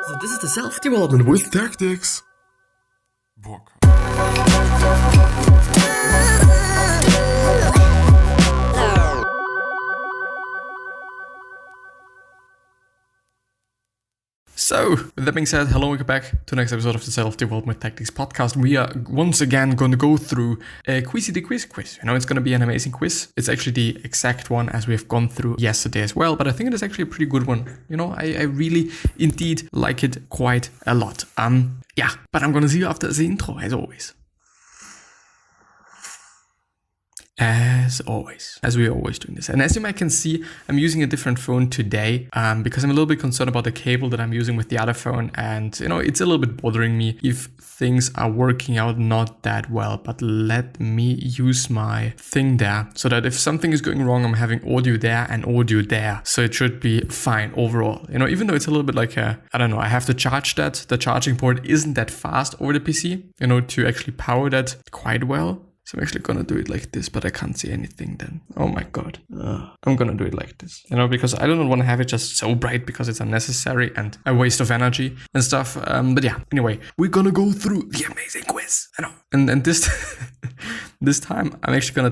So this is the self-development with tactics book. So, with that being said, hello and welcome back to the next episode of the Self-Development Tactics podcast. We are once again going to go through a quizidi quiz. You know, it's going to be an amazing quiz. It's actually the exact one as we have gone through yesterday as well, but I think it is actually a pretty good one. You know, I really indeed like it quite a lot. Yeah, but I'm going to see you after the intro, as always. As we always doing this. And as you might can see, I'm using a different phone today because I'm a little bit concerned about the cable that I'm using with the other phone. And, you know, it's a little bit bothering me if things are working out not that well. But let me use my thing there so that if something is going wrong, I'm having audio there and audio there. So it should be fine overall. You know, even though it's a little bit like I don't know, I have to charge that. The charging port isn't that fast over the PC, you know, to actually power that quite well. So I'm actually gonna do it like this, but I can't see anything then. Oh my god. I'm gonna do it like this, you know, because I don't want to have it just so bright because it's unnecessary and a waste of energy and stuff. But yeah, anyway, we're gonna go through the amazing quiz. I know. And this this time I'm actually gonna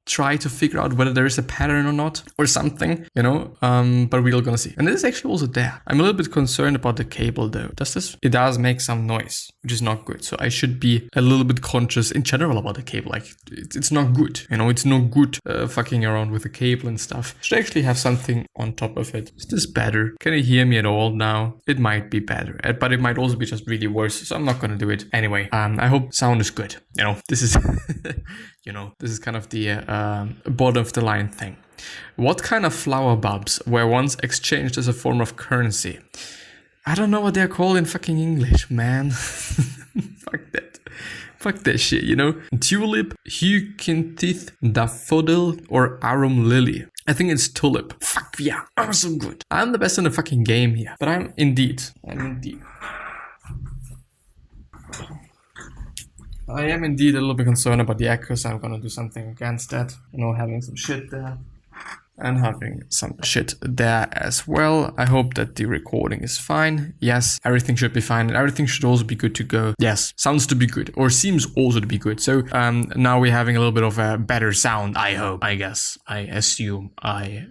try to figure out whether there is a pattern or not or something, you know, but we're gonna see. And this is actually also there. I'm a little bit concerned about the cable though. It does make some noise, which is not good. So I should be a little bit conscious in general about the cable. Like it's not good, you know, it's not good fucking around with the cable and stuff. Should actually have something on top of it. Is this better? Can you hear me at all now? It might be better, but it might also be just really worse. So I'm not gonna do it anyway. I hope sound is good. You know, this is you know, this is kind of the bottom of the line thing. What kind of flower bulbs were once exchanged as a form of currency? I don't know what they're called in fucking English, man. Fuck that. Fuck that shit, you know? Tulip, hyacinth, daffodil, or arum lily. I think it's tulip. Fuck yeah, I'm so good. I'm the best in the fucking game here. But I'm indeed. I am indeed a little bit concerned about the echo, so I'm gonna do something against that. You know, having some shit there. And having some shit there as well. I hope that the recording is fine. Yes, everything should be fine. And everything should also be good to go. Yes, sounds to be good. Or seems also to be good. So now we're having a little bit of a better sound, I hope. I guess. I assume. I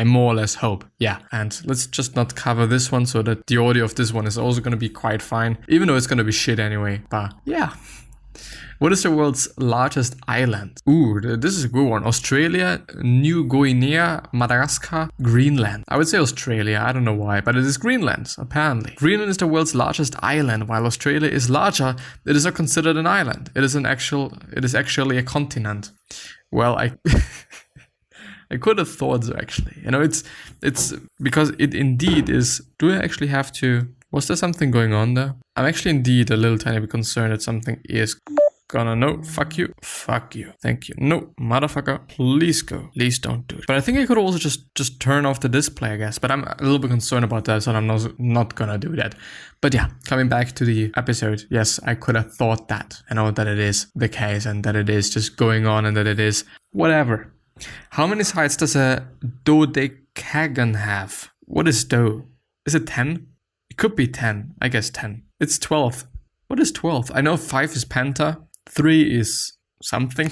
more or less hope. Yeah. And let's just not cover this one so that the audio of this one is also going to be quite fine. Even though it's going to be shit anyway. But yeah. What is the world's largest island? Ooh, this is a good one. Australia, New Guinea, Madagascar, Greenland. I would say Australia, I don't know why, but it is Greenland, apparently. Greenland is the world's largest island, while Australia is larger. It is not considered an island. It is actually a continent. Well, I could have thought so, actually. You know, it's because it indeed is. Do I actually have to? Was there something going on there? I'm actually indeed a little tiny bit concerned that something is gonna no, fuck you, thank you, no, motherfucker, please go, please don't do it. But I think I could also just turn off the display, I guess, but I'm a little bit concerned about that, so I'm not gonna do that. But yeah, coming back to the episode, yes, I could have thought that. I know that it is the case and that it is just going on and that it is whatever. How many sides does a dodecagon have? What is do? Is it 10? It could be 10, I guess 10. It's 12. What is 12? I know 5 is penta. 3 is something,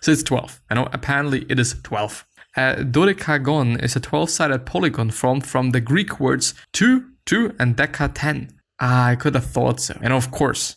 so it's 12. I know apparently it is 12. Dodecagon is a 12-sided polygon formed from the Greek words 2, and deca 10. I could have thought so. And of course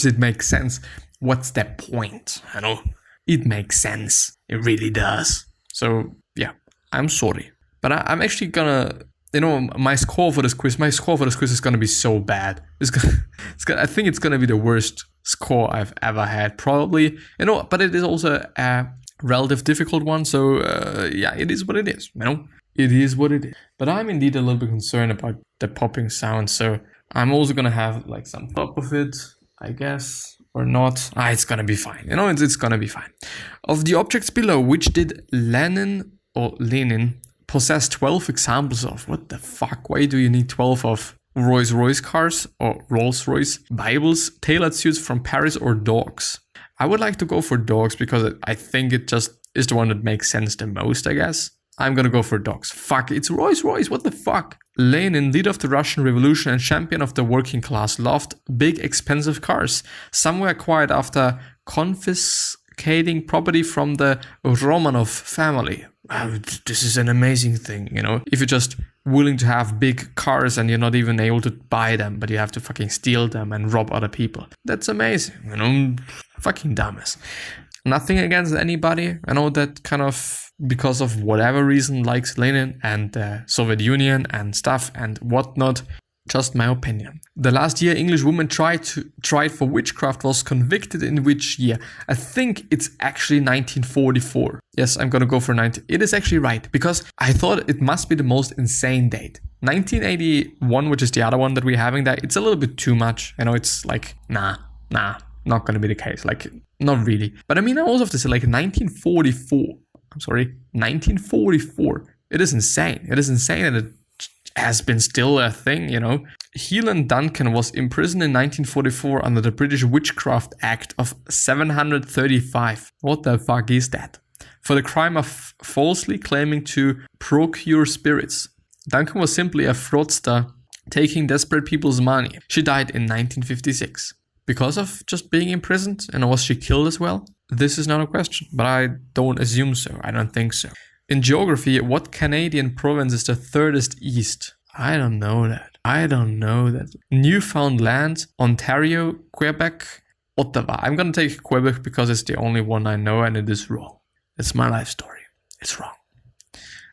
it makes sense. What's the point? I know it makes sense. It really does. So yeah, I'm sorry, but I'm actually gonna. You know, my score for this quiz is gonna be so bad. I think it's gonna be the worst score I've ever had, probably. You know, but it is also a relative difficult one. So yeah, it is what it is. You know, it is what it is. But I'm indeed a little bit concerned about the popping sound. So I'm also gonna have like some top of it, I guess, or not. It's gonna be fine. You know, it's gonna be fine. Of the objects below, which did Lenin possess 12 examples of? What the fuck? Why do you need 12 of? Rolls-Royce cars or Rolls-Royce Bibles, tailored suits from Paris, or dogs? I would like to go for dogs because I think it just is the one that makes sense the most, I guess. I'm gonna go for dogs. Fuck, it's Rolls-Royce, what the fuck? Lenin, leader of the Russian Revolution and champion of the working class, loved big expensive cars. Some were acquired after confiscating property from the Romanov family. Wow, this is an amazing thing, you know? If you're just willing to have big cars and you're not even able to buy them, but you have to fucking steal them and rob other people. That's amazing, you know? Fucking dumbass. Nothing against anybody. I know that kind of, because of whatever reason, likes Lenin and the Soviet Union and stuff and whatnot. Just my opinion. The last year English woman tried for witchcraft was convicted in which year? I think it's actually 1944. Yes, I'm gonna go for 19. It is actually right, because I thought it must be the most insane date. 1981, which is the other one that we're having there, it's a little bit too much. I know it's like, nah, not gonna be the case. Like, not really. But I mean, I also have to say, like, 1944. It is insane. It is insane that it has been still a thing, you know. Helen Duncan was imprisoned in 1944 under the British Witchcraft Act of 735. What the fuck is that? For the crime of falsely claiming to procure spirits. Duncan was simply a fraudster taking desperate people's money. She died in 1956. Because of just being imprisoned? And was she killed as well? This is not a question, but I don't assume so. I don't think so. In geography, what Canadian province is the furthest east? I don't know that. Newfoundland, Ontario, Quebec, Ottawa. I'm gonna take Quebec because it's the only one I know and it is wrong. It's my life story. It's wrong.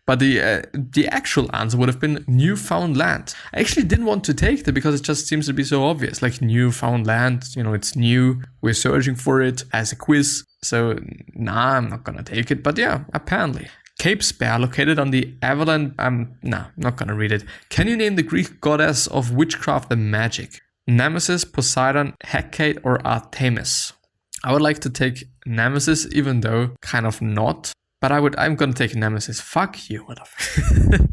But the actual answer would have been Newfoundland. I actually didn't want to take that because it just seems to be so obvious. Like Newfoundland, you know, it's new. We're searching for it as a quiz. So, nah, I'm not gonna take it. But yeah, apparently. Cape Spear, located on the Avalon... not gonna read it. Can you name the Greek goddess of witchcraft and magic? Nemesis, Poseidon, Hecate, or Artemis? I would like to take Nemesis, even though kind of not. But I'm gonna take Nemesis. Fuck you, motherfucker.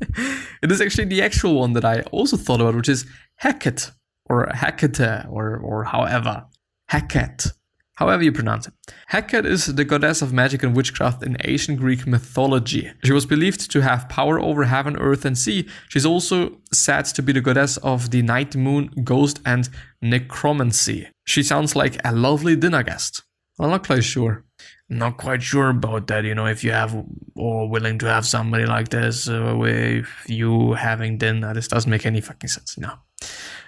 It is actually the actual one that I also thought about, which is Hecate, or Hecate, or however. Hecate. However you pronounce it. Hecate is the goddess of magic and witchcraft in ancient Greek mythology. She was believed to have power over heaven, earth, and sea. She's also said to be the goddess of the night, moon, ghost, and necromancy. She sounds like a lovely dinner guest. I'm not quite sure. Not quite sure about that, you know, if you have or willing to have somebody like this with you having dinner. This doesn't make any fucking sense.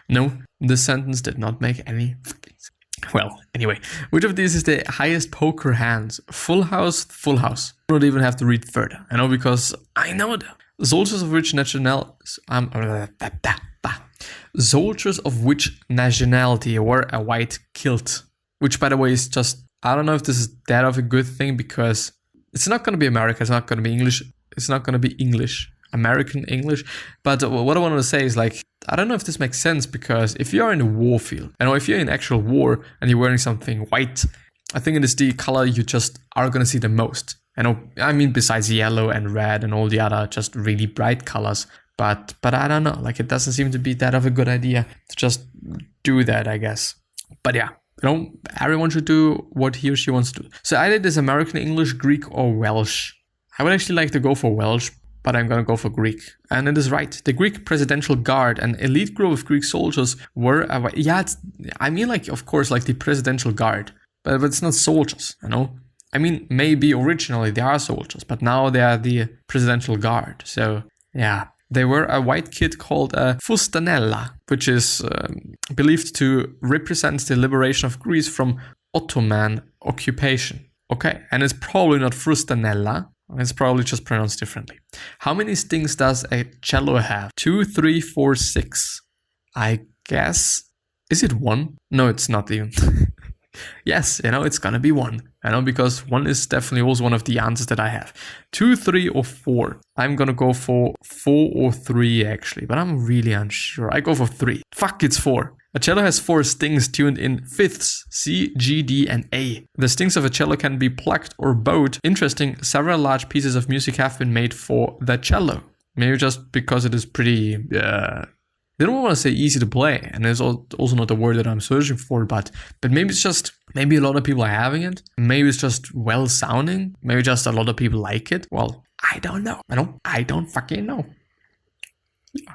No, this sentence did not make any fucking sense. Well, anyway, which of these is the highest poker hands? Full house, full house. I don't even have to read further. I know because I know them. Soldiers of which nationality wore a white kilt? Which, by the way, is just, I don't know if this is that of a good thing because it's not going to be America. It's not going to be English. It's not going to be English. American English. But what I wanted to say is, like, I don't know if this makes sense because if you're in a war field, I know if you're in actual war and you're wearing something white, I think it is the color you just are going to see the most. I mean, besides yellow and red and all the other just really bright colors. But I don't know, like, it doesn't seem to be that of a good idea to just do that, I guess. But yeah, you know, everyone should do what he or she wants to do. So either this American English, Greek, or Welsh. I would actually like to go for Welsh, but I'm gonna go for Greek. And it is right. The Greek Presidential Guard, an elite group of Greek soldiers, were... of course, like the Presidential Guard. But it's not soldiers, you know? I mean, maybe originally they are soldiers, but now they are the Presidential Guard. So, yeah. They were a white kid called a fustanella, which is believed to represent the liberation of Greece from Ottoman occupation. Okay, and it's probably not frustanella. It's probably just pronounced differently. How many strings does a cello have? 2, 3, 4, 6. I guess... Is it 1? No, it's not even. Yes, it's gonna be 1. Because 1 is definitely also one of the answers that I have. 2, 3, or 4. I'm gonna go for 4 or 3 actually, but I'm really unsure. I go for 3. Fuck, it's 4. A cello has 4 strings tuned in fifths, C, G, D, and A. The strings of a cello can be plucked or bowed. Interesting, several large pieces of music have been made for the cello. Maybe just because it is pretty... I don't want to say easy to play, and it's also not the word that I'm searching for, but maybe it's just, maybe a lot of people are having it, maybe it's just well sounding, maybe just a lot of people like it. Well, I don't know. I don't fucking know. Yeah.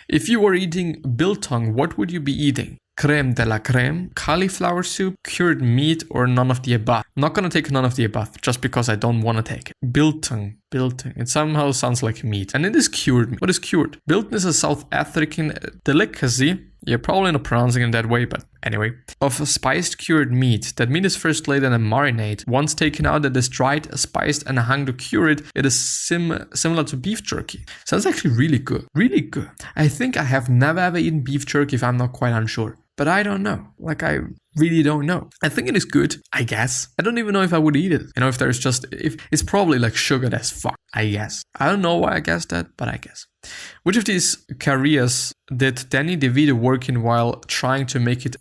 If you were eating biltong, what would you be eating? Crème de la crème, cauliflower soup, cured meat, or none of the above? I'm not gonna take none of the above, just because I don't want to take it. Biltong. It somehow sounds like meat. And it is cured meat. What is cured? Biltong is a South African delicacy. You're probably not pronouncing it that way, but anyway. Of a spiced cured meat. That meat is first laid in a marinade. Once taken out, it is dried, spiced, and hung to cure it. It is similar to beef jerky. Sounds actually really good. Really good. I think I have never ever eaten beef jerky if I'm not quite unsure. But I don't know. Like, I really don't know. I think it is good, I guess. I don't even know if I would eat it. You know, if there's just... if it's probably like sugared as fuck, I guess. I don't know why I guessed that, but I guess. Which of these careers did Danny DeVito work in while trying to make it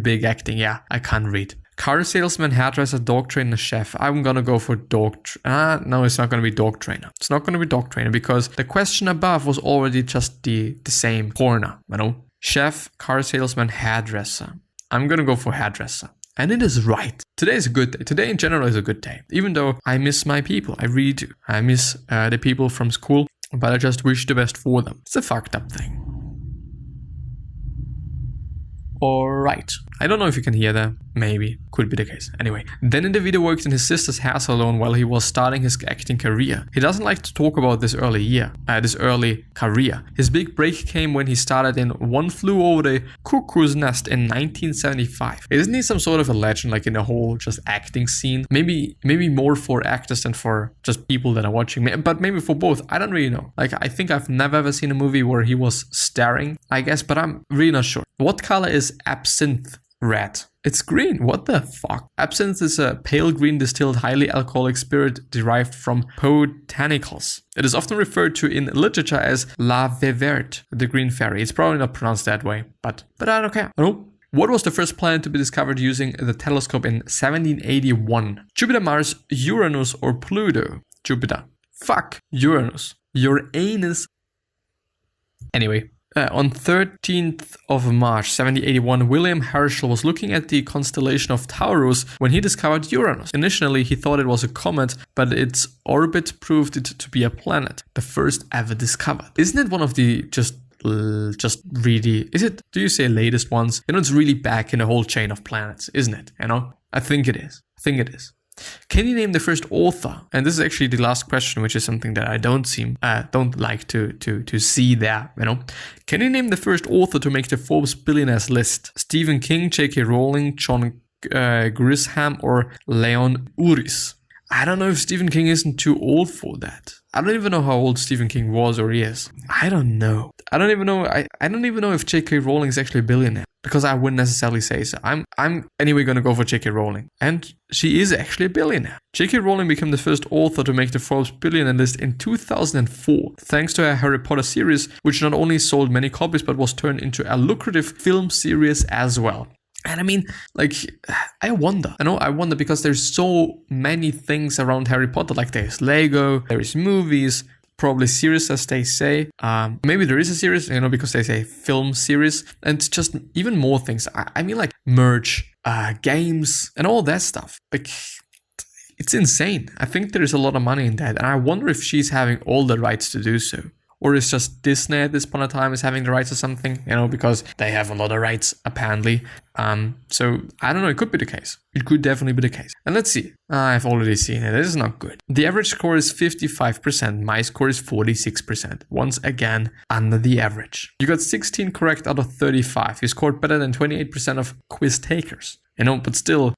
big acting? Yeah, I can't read. Car salesman, hairdresser, dog trainer, chef. I'm gonna go for no, it's not gonna be dog trainer. It's not gonna be dog trainer because the question above was already just the same corner, you know? Chef, car salesman, hairdresser. I'm gonna go for hairdresser. And it is right. Today is a good day. Today in general is a good day. Even though I miss my people. I really do. I miss the people from school. But I just wish the best for them. It's a fucked up thing. Alright. I don't know if you can hear that. Maybe. Could be the case. Anyway. Danny DeVito worked in his sister's hair salon while he was starting his acting career. He doesn't like to talk about this early career. His big break came when he started in One Flew Over the Cuckoo's Nest in 1975. Isn't he some sort of a legend, like in the whole just acting scene? Maybe more for actors than for just people that are watching. But maybe for both. I don't really know. Like, I think I've never ever seen a movie where he was starring, I guess, but I'm really not sure. What color is absinthe? Red. It's green. What the fuck? Absinthe is a pale green distilled highly alcoholic spirit derived from botanicals. It is often referred to in literature as La Veverte, the green fairy. It's probably not pronounced that way, but I don't care. No. What was the first planet to be discovered using the telescope in 1781? Jupiter, Mars, Uranus, or Pluto? Jupiter. Fuck. Uranus. Uranus. Anyway. On 13th of March 1781, William Herschel was looking at the constellation of Taurus when he discovered Uranus. Initially, he thought it was a comet, but its orbit proved it to be a planet, the first ever discovered. Isn't it one of the just really, do you say latest ones? You know, it's really back in the whole chain of planets, isn't it? You know, I think it is. Can you name the first author? And this is actually the last question, which is something that I don't like to see there, you know. Can you name the first author to make the Forbes billionaires list? Stephen King, J.K. Rowling, John Grisham, or Leon Uris? I don't know if Stephen King isn't too old for that. I don't even know how old Stephen King was or is. I don't know. I don't even know if J.K. Rowling is actually a billionaire. Because I wouldn't necessarily say so. I'm anyway going to go for J.K. Rowling. And she is actually a billionaire. J.K. Rowling became the first author to make the Forbes billionaire list in 2004, thanks to her Harry Potter series, which not only sold many copies, but was turned into a lucrative film series as well. And I mean, like, I wonder because there's so many things around Harry Potter. Like, there's Lego, there is movies, probably series, as they say. Maybe there is a series, you know, because they say film series, and just even more things. I mean, like merch, games, and all that stuff. Like, it's insane. I think there is a lot of money in that, and I wonder if she's having all the rights to do so. Or is just Disney at this point in time is having the rights or something, you know, because they have a lot of rights, apparently. So, I don't know, it could be the case. It could definitely be the case. And let's see. I've already seen it. This is not good. The average score is 55%. My score is 46%. Once again, under the average. You got 16 correct out of 35. You scored better than 28% of quiz takers. You know, but still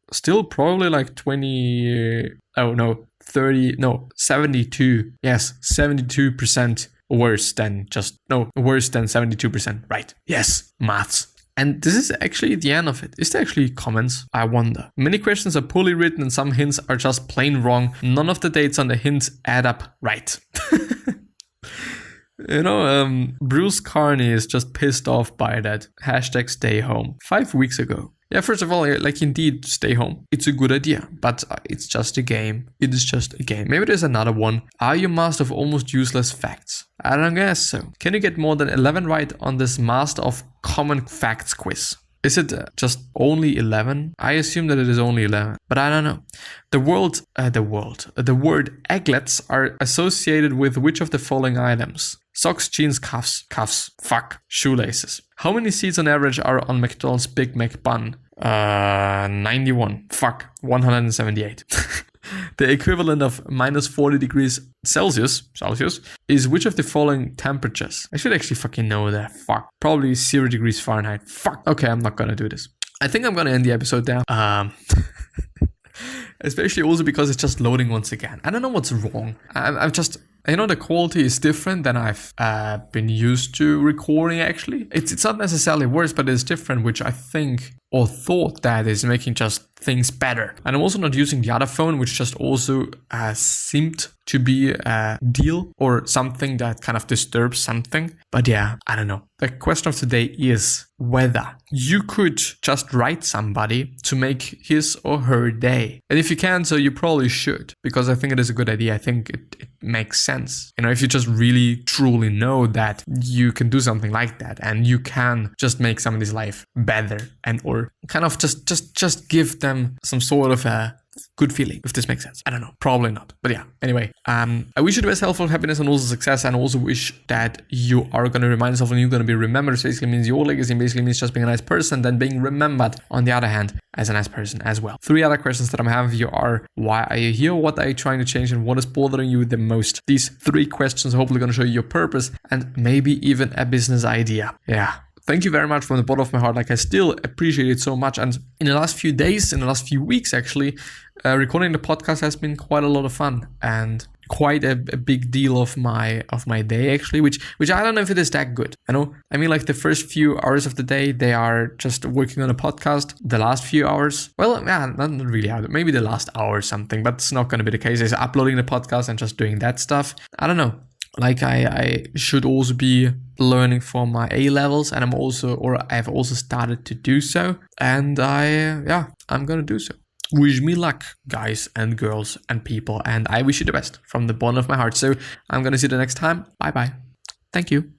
probably like 72. Yes, 72%. Worse than 72%. Right. Yes, maths. And this is actually the end of it. Is there actually comments? I wonder. Many questions are poorly written and some hints are just plain wrong. None of the dates on the hints add up right. You know, Bruce Carney is just pissed off by that. Hashtag stay home. 5 weeks ago. Yeah, first of all, like, indeed, stay home. It's a good idea, but it's just a game. It is just a game. Maybe there's another one. Are you master of almost useless facts? I don't guess so. Can you get more than 11 right on this master of common facts quiz? Is it just only 11? I assume that it is only 11, but I don't know. The word egglets are associated with which of the following items? Socks, jeans, cuffs, fuck, shoelaces. How many seeds on average are on McDonald's Big Mac bun? 91. Fuck, 178. The equivalent of minus 40 degrees Celsius is which of the following temperatures? I should actually fucking know that. Fuck. Probably 0 degrees Fahrenheit. Fuck. Okay, I'm not gonna do this. I think I'm gonna end the episode there. Especially also because it's just loading once again. I don't know what's wrong. I'm just... the quality is different than I've been used to recording, actually. It's not necessarily worse, but it's different, which I think or thought that is making just things better. And I'm also not using the other phone, which just also seemed to be a deal or something that kind of disturbs something. But yeah, I don't know. The question of today is whether you could just write somebody to make his or her day. And if you can, so you probably should, because I think it is a good idea. I think it makes sense. If you just really truly know that you can do something like that and you can just make somebody's life better and or kind of just give them some sort of a good feeling, if this makes sense. I don't know, probably not, but yeah. Anyway, I wish you the best health, happiness, and also success, and also wish that you are going to remind yourself and you're going to be remembered. So basically means your legacy basically means just being a nice person, then being remembered on the other hand as a nice person as well. 3 other questions that I'm having you are: why are you here? What are you trying to change? And what is bothering you the most? These 3 questions are hopefully going to show you your purpose and maybe even a business idea. Yeah. Thank you very much from the bottom of my heart. Like, I still appreciate it so much. And in the last few days, in the last few weeks, actually, recording the podcast has been quite a lot of fun and quite a big deal of my day, actually, which I don't know if it is that good. Like the first few hours of the day, they are just working on a podcast. The last few hours, well, yeah, not really, maybe the last hour or something, but it's not going to be the case. It's uploading the podcast and just doing that stuff. I don't know. Like I should also be learning for my A levels, and I've also started to do so, and I'm gonna do so. Wish me luck, guys and girls and people, and I wish you the best from the bottom of my heart. So I'm gonna see you the next time. Bye bye. Thank you.